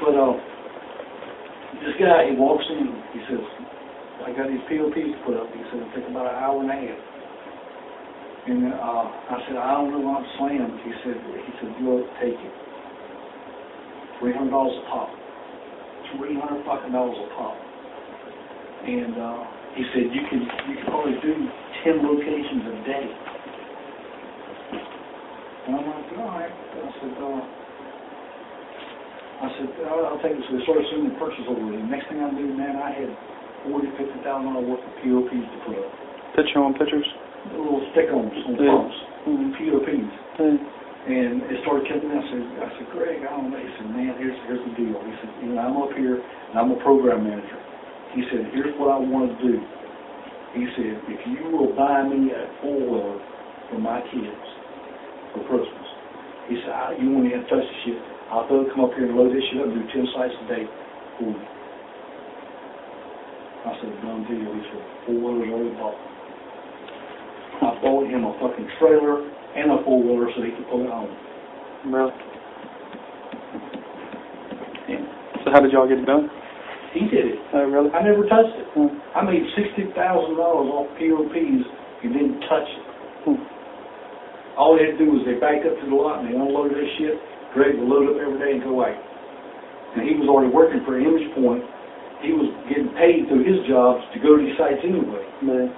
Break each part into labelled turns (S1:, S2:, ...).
S1: But this guy, he walks in, he says, I got these POPs to put up. He said, it'll take about an hour and a half. And I said, I don't know why I'm slammed. He said, look, take it. $300 a pop. $300 fucking a pop. And he said, you can probably do 10 locations a day. And I'm like, all right. I said, I'll take this. So they started sending the purchase order. The next thing I knew, man, I had $40,000 to $50,000 worth of POPs to put up.
S2: Picture on pictures?
S1: Little stick-ons on pumps. POPs. And it started coming in. I said, Greg, I don't know. He said, man, here's the deal. He said, you know, I'm up here, and I'm a program manager. He said, here's what I want to do. He said, if you will buy me a four-wheeler for my kids for Christmas, he said, you won't even touch the shit. I'll come up here and load this shit up and do 10 sites a day for you. I said, done deal. He said, four-wheeler's already bought. I bought him a fucking trailer and a four-wheeler so he could pull it home.
S2: Really? Yeah. So how did y'all get it done?
S1: He did it.
S2: Oh, really?
S1: I never touched it. I made $60,000 off POPs and didn't touch it. All they had to do was they backed up to the lot and they unloaded their shit. Greg would load up every day and go away. And he was already working for Image Point. He was getting paid through his jobs to go to these sites anyway.
S2: Man.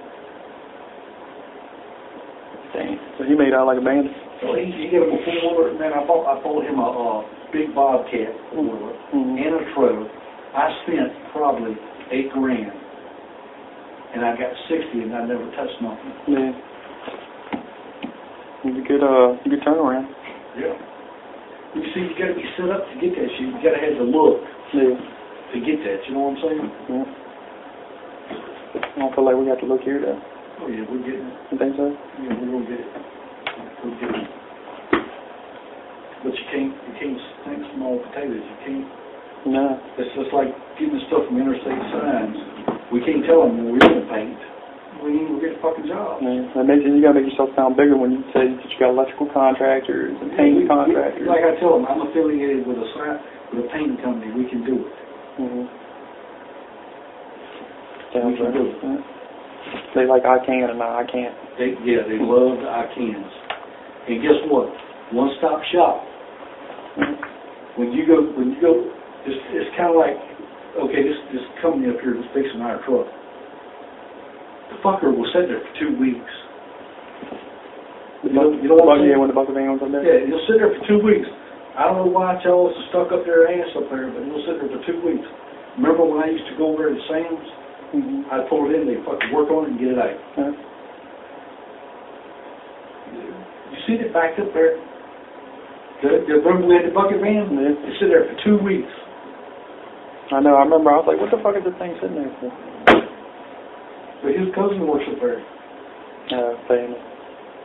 S2: Dang. So he made out like a bandit.
S1: So he gave him a four-wheeler. Man, I bought him a big Bobcat four-wheeler and a trailer. I spent probably $8,000, and I got 60, and I never touched nothing.
S2: Man. It was a good turnaround.
S1: Yeah. You see, you got to be set up to get that shit. You got to have the look to get that. You know what I'm saying?
S2: Yeah. I don't feel like we got to look here, though.
S1: Oh yeah, we're getting it.
S2: You think so?
S1: Yeah, we're gonna get it. We're getting it. But you can't think small potatoes. You can't.
S2: No.
S1: It's just like getting the stuff from Interstate Signs. We can't tell them when we're going to paint. We ain't gonna get a fucking job.
S2: Yeah. That makes you gotta make yourself sound bigger when you say that you got electrical contractors and painting contractors.
S1: Like I tell them, I'm affiliated with a painting company. We can do it.
S2: Sounds right. Yeah. They like I can and I can't.
S1: They love the I cans. And guess what? One stop shop. When you go, it's kind of like, okay, this company up here that's fixing our truck. The fucker will sit there for 2 weeks. You know what I'm saying?
S2: When the bucket van was up there?
S1: Yeah, he'll sit there for 2 weeks. I don't know why y'all is stuck up their ass up there, but he'll sit there for 2 weeks. Remember when I used to go over there to Sam's? I'd pull it in, they'd fucking work on it and get it out. You see it backed up there? Remember we had the bucket van? They sit there for 2 weeks.
S2: I know, I remember. I was like, what the fuck is this thing sitting there for?
S1: But his cousin works up there.
S2: Family.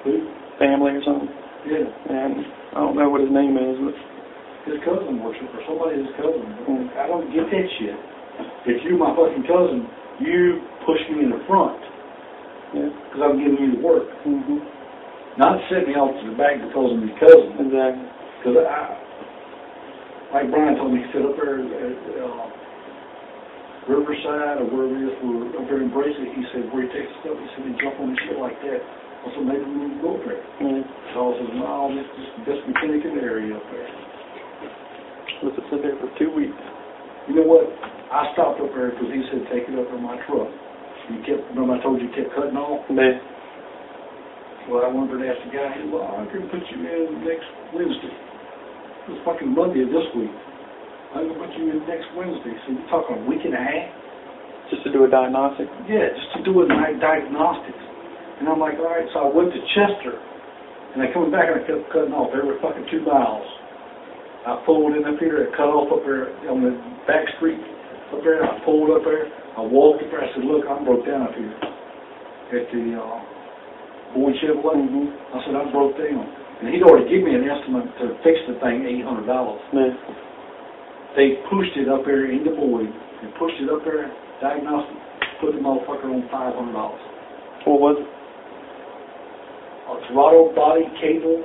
S1: Who?
S2: Family or something.
S1: Yeah.
S2: And I don't know what his name is, but
S1: his cousin works up there. Somebody's his cousin. I don't get that shit. If you're my fucking cousin, you push me in the front.
S2: Yeah. Because
S1: I'm giving you the work. Not setting me off to the back because I'm your cousin.
S2: Exactly.
S1: Because like Brian told me, he said up there at Riverside or wherever it is, we're up there in Bracelet, he said, where he takes stuff, he said, he jump on the shit like that. I said, maybe we need to go up there. So I said, no, this is the best mechanic in the area up there.
S2: Let's sit there for 2 weeks.
S1: You know what? I stopped up there because he said, take it up in my truck. Remember I told you he kept cutting off?
S2: Yeah.
S1: Well, I went over and asked the guy, he said, well, I can put you in next Wednesday. It was fucking Monday of this week. I'm going to put you in next Wednesday. So you're talking a week and a half?
S2: Just to do a diagnostic?
S1: Yeah, just to do a diagnostics. And I'm like, all right, so I went to Chester. And I coming back and I kept cutting off every fucking 2 miles. I pulled in up here, I cut off up there on the back street up there. I pulled up there. I walked up there. I said, look, I'm broke down up here at the Boyd Chevrolet. I said, I'm broke down. And he'd already given me an estimate to fix the thing, $800.
S2: Yeah.
S1: They pushed it up there into Boyd. They pushed it up there, diagnostic, put the motherfucker on $500.
S2: What was it?
S1: A throttle body cable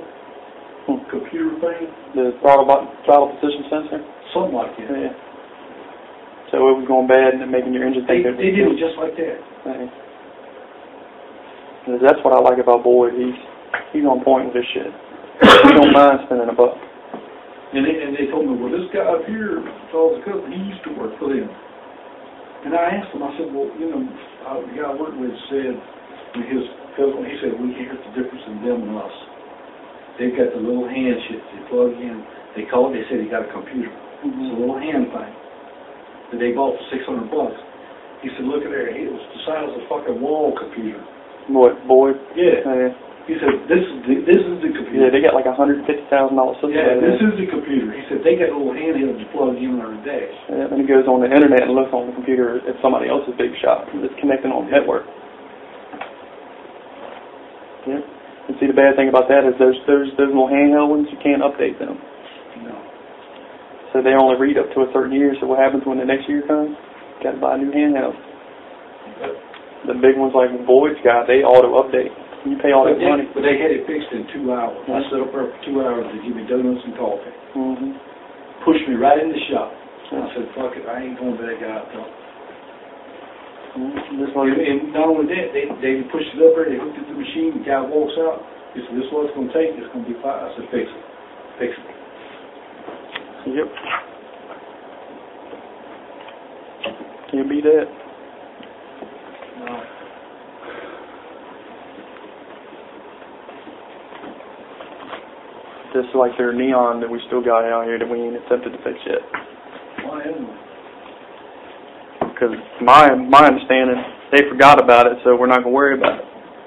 S1: computer thing.
S2: The throttle position sensor?
S1: Something like that.
S2: Yeah. So it was going bad and making your engine think
S1: They did it just like that.
S2: Right. That's what I like about Boyd. He's on point with this shit. He don't mind spending $1.
S1: And they told me, well, this guy up here, Charles Cook, he used to work for them. And I asked him, I said, well, you know, the guy I worked with said, his cousin, he said, we can't hear the difference in them and us. They've got the little hand shit they plug in. They said he got a computer. It's a little hand thing that they bought for $600. He said, look at there, it was the size of a fucking wall computer.
S2: What, Boyd?
S1: Yeah. He said, this is the computer.
S2: Yeah, they got like $150,000 system.
S1: Yeah, this is the computer. He said, they got a little handheld to plug in on their dash.
S2: Yeah, and he goes on the internet and looks on the computer at somebody else's big shop that's connecting on the network. Yeah. And see, the bad thing about that is those little handheld ones, you can't update them.
S1: No.
S2: So they only read up to a certain year, so what happens when the next year comes? You got to buy a new handheld. The big ones like Boyd's got, they auto-update. You pay all that money.
S1: But they had it fixed in 2 hours. I sat up there for 2 hours to give me donuts and coffee. Pushed me right in the shop. And I said, fuck it, I ain't going to that guy up top. And not only that, they pushed it up there, they hooked it to the machine, the guy walks out, he said, this is what it's going to take, it's going to be fine. I said, fix it. Fix it.
S2: Yep. Can't beat that.
S1: No.
S2: Just like their neon that we still got out here that we ain't attempted to fix yet.
S1: Why isn't it?
S2: Because my understanding, they forgot about it, so we're not going to worry about it.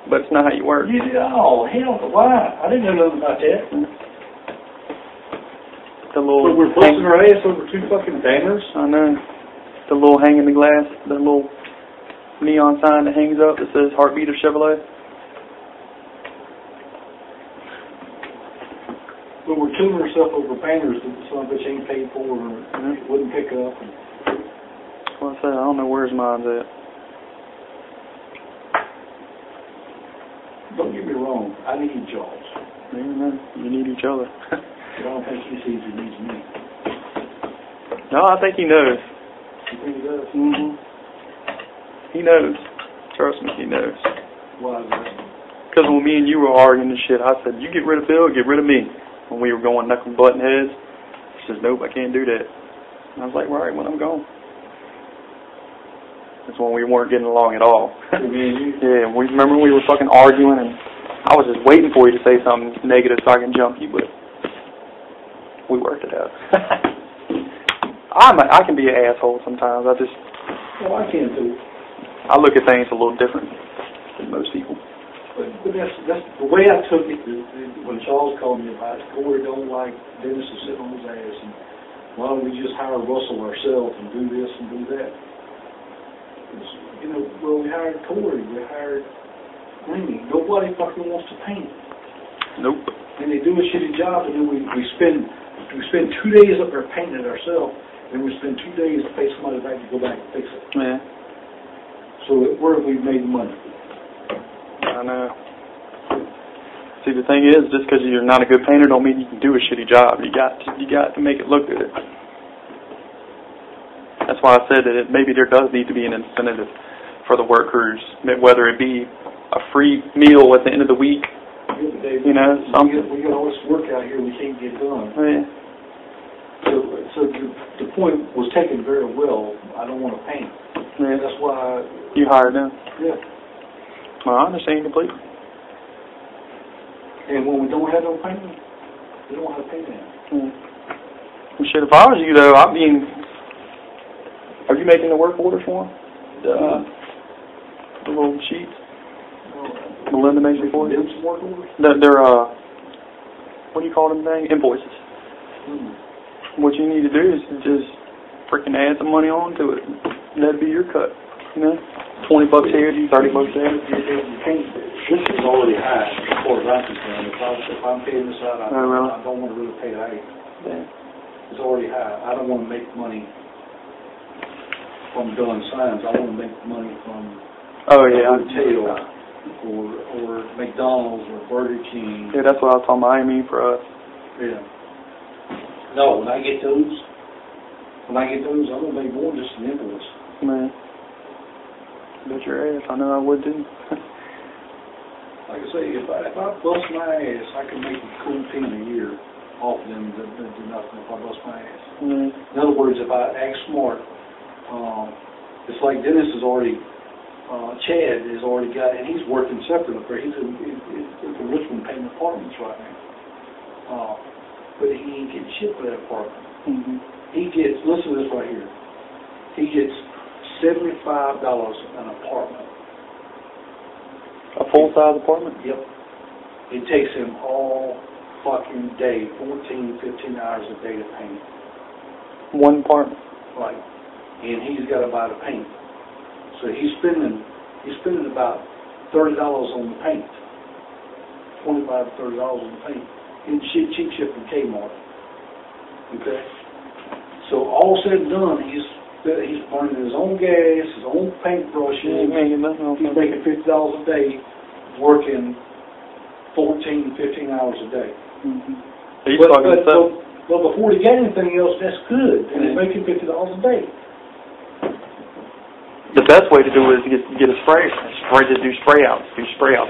S2: But it's not how you work.
S1: Oh, hell, why? I didn't know nothing about that.
S2: The little
S1: we're busting our ass over 2 fucking banners?
S2: I know. The little hang in the glass, the little neon sign that hangs up that says Heartbeat of Chevrolet.
S1: But we're killing ourselves over banners that some of which ain't paid for or it wouldn't pick up.
S2: Well, I said, I don't know where's mine's at.
S1: Don't get me wrong, I need jobs.
S2: Yeah, you need each other.
S1: But I don't think he sees he needs me.
S2: No, I think he knows.
S1: You think he does?
S2: He knows. Trust me, he knows.
S1: Why is that?
S2: Because when me and you were arguing and shit, I said, you get rid of Bill, get rid of me. When we were going knuckle button heads, he says, nope, I can't do that. And I was like, well, all right, when I'm gone. That's when we weren't getting along at all. Yeah, we remember we were fucking arguing, and I was just waiting for you to say something negative so I can jump you, but we worked it out. I can be an asshole sometimes.
S1: Well, I can too.
S2: I look at things a little different than most people.
S1: But that's the way I took it. When Charles called me about it, Corey don't like Dennis to sit on his ass, and why don't we just hire Russell ourselves and do this and do that? You know, well, we hired Corey, we hired Amy. Nobody fucking wants to paint.
S2: Nope. And
S1: they do a shitty job, and then we spend 2 days up there painting it ourselves, and we spend 2 days to pay somebody back to go back and fix it.
S2: Yeah.
S1: So where have we made money?
S2: I know. See, the thing is, just because you're not a good painter don't mean you can do a shitty job. You got to make it look good. That's why I said that maybe there does need to be an incentive for the work crews, whether it be a free meal at the end of the week, you know, something.
S1: We got all this work out here we can't get done.
S2: Yeah.
S1: So the point was taken very well. I don't want to paint.
S2: Yeah.
S1: That's why
S2: you hired them.
S1: Yeah.
S2: Well, I understand completely.
S1: And when we don't have no painting, we don't have to paint that.
S2: Well, shit, if I was you, though, I mean, are you making the work orders for them? The little sheets? Melinda makes it for you?
S1: Some work orders?
S2: They're, what do you call them thing? Invoices. What you need to do is just freaking add some money onto it. And that'd be your cut, you know? $20 here, $30 there.
S1: This is already high as far as I'm concerned. If I'm paying this out, I don't want to really pay that.
S2: Yeah.
S1: It's already high. I don't want to make money from doing signs. I want to make money from hotel or McDonald's or Burger King.
S2: Yeah, that's what I was talking about. I mean for us.
S1: Yeah. No, when I get those, I'm gonna make more than just an invoice.
S2: Man. Bet your ass. I know I would too.
S1: Like I say, if I bust my ass, I can make a cool $10 a year off of them that do nothing if I bust my ass.
S2: Mm.
S1: In other words, if I act smart, it's like Dennis has already, Chad has already got, and he's working separate up there. He's in the Richmond paying apartments right now. But he ain't getting shit for that apartment.
S2: Mm-hmm.
S1: He gets, listen to this right here, he gets $75 an apartment.
S2: A full-size apartment?
S1: Yep. It takes him all fucking day, 14, 15 hours a day to paint.
S2: One apartment?
S1: Right. And he's got to buy the paint. So he's spending about $30 on the paint. $25 to $30 on the paint. And cheap shit from Kmart. Okay? So all said and done, he's burning his own gas, his own paintbrushes. He's making $50 a day, working 14, 15 hours a day.
S2: Mm-hmm.
S1: But before he got anything else, that's good. And he's making $50 a day.
S2: The best way to do it is to get a sprayer. Just do spray outs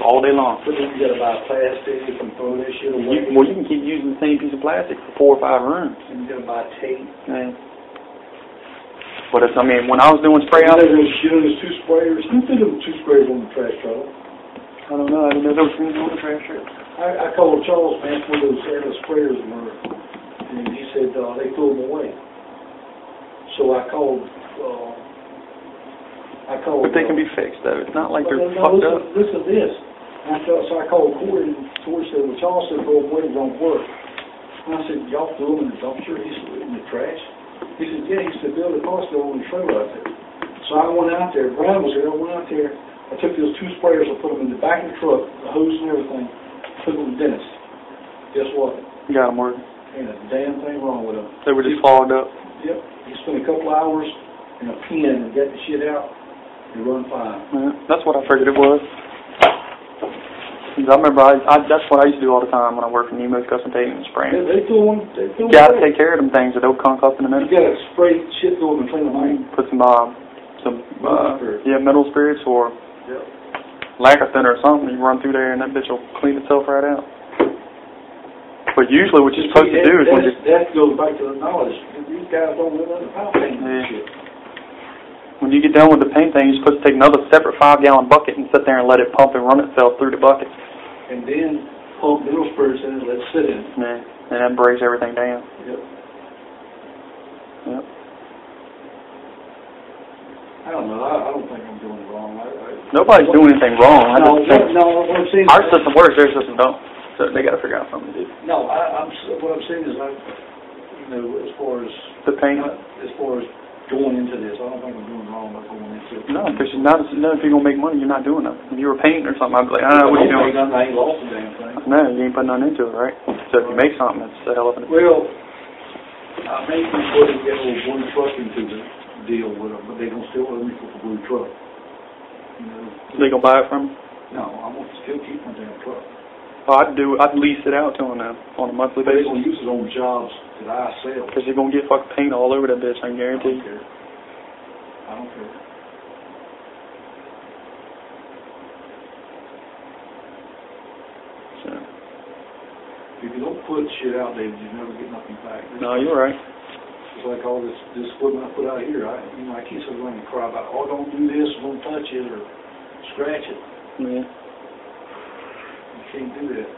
S2: all day long.
S1: But then you got to buy plastic and throw that shit away.
S2: You can keep using the same piece of plastic for 4 or 5 rooms.
S1: And you got to buy tape.
S2: Yeah. But it's, I mean, when I was doing spray outs,
S1: there's 2 sprayers. Who did them 2 sprayers on the trash truck?
S2: I don't know. I didn't know there was things on the trash truck.
S1: I called Charles, man, where those airless sprayers were, and he said they threw them away. So I called.
S2: But they can be fixed, though. It's not like they're fucked up.
S1: Listen to this. So I called Corey, and Corey said, well, Charles said throw them away, it don't work. And I said, y'all threw them in the dumpster? He said, in the trash? He said, yeah. He said, Bill, the car's still on the trailer out there. So I went out there. Brian was there. I went out there. I took those 2 sprayers. I put them in the back of the truck, the hose and everything. Took them to Dennis. Guess what?
S2: Got them working.
S1: Ain't a damn thing wrong with them.
S2: They were just fogged up.
S1: Yep. He spent a couple hours in a pen and got the shit out. They run fine.
S2: Yeah, that's what I figured it was. I remember that's what I used to do all the time when I worked for Nemo's Custom Painting and Spraying.
S1: They threw them.
S2: You got to take care of them things or they'll conk up in a minute.
S1: You got to spray shit through them and clean them out.
S2: Put some metal spirits or lacquer thinner or something. You run through there and that bitch will clean itself right out. But usually what you're supposed to do is
S1: that goes back to the knowledge. These guys don't know nothing about painting shit.
S2: When you get done with the paint thing, you're supposed to take another separate 5-gallon bucket and sit there and let it pump and run itself through the bucket.
S1: And then pump mineral spirits in and let it sit in.
S2: Yeah, and that breaks everything down.
S1: Yep.
S2: Yep.
S1: I don't know. I don't think I'm doing it wrong.
S2: Nobody's doing anything wrong.
S1: No, what I'm saying
S2: our system works, their system don't. So they got to figure out something to do.
S1: No, what I'm saying is, as far as
S2: the paint,
S1: as far as going into this, I don't think I'm doing wrong by going into it.
S2: No, because if you're going to make money, you're not doing nothing. If you were painting or something, I'd be like, what are you doing?
S1: I ain't lost a damn thing.
S2: No, you ain't putting nothing into it, right? So if you make something, it's a hell of a...
S1: Well, I may be putting a little blue truck into the deal with them, but they're going to still owe me for the blue truck.
S2: They going to buy it from you?
S1: No, I'm going to still keep my damn truck.
S2: Oh, I'd lease it out to them now on a monthly basis.
S1: They're going to use it on jobs that I sell.
S2: Because you're going to get fucking paint all over that bitch, I can guarantee you.
S1: I don't care.
S2: So.
S1: If you don't put shit out, David, you never get nothing back.
S2: No, you're right.
S1: It's like all this equipment I put out here. I keep sitting around and cry about, don't do this, don't touch it, or scratch it.
S2: Yeah.
S1: You can't do that.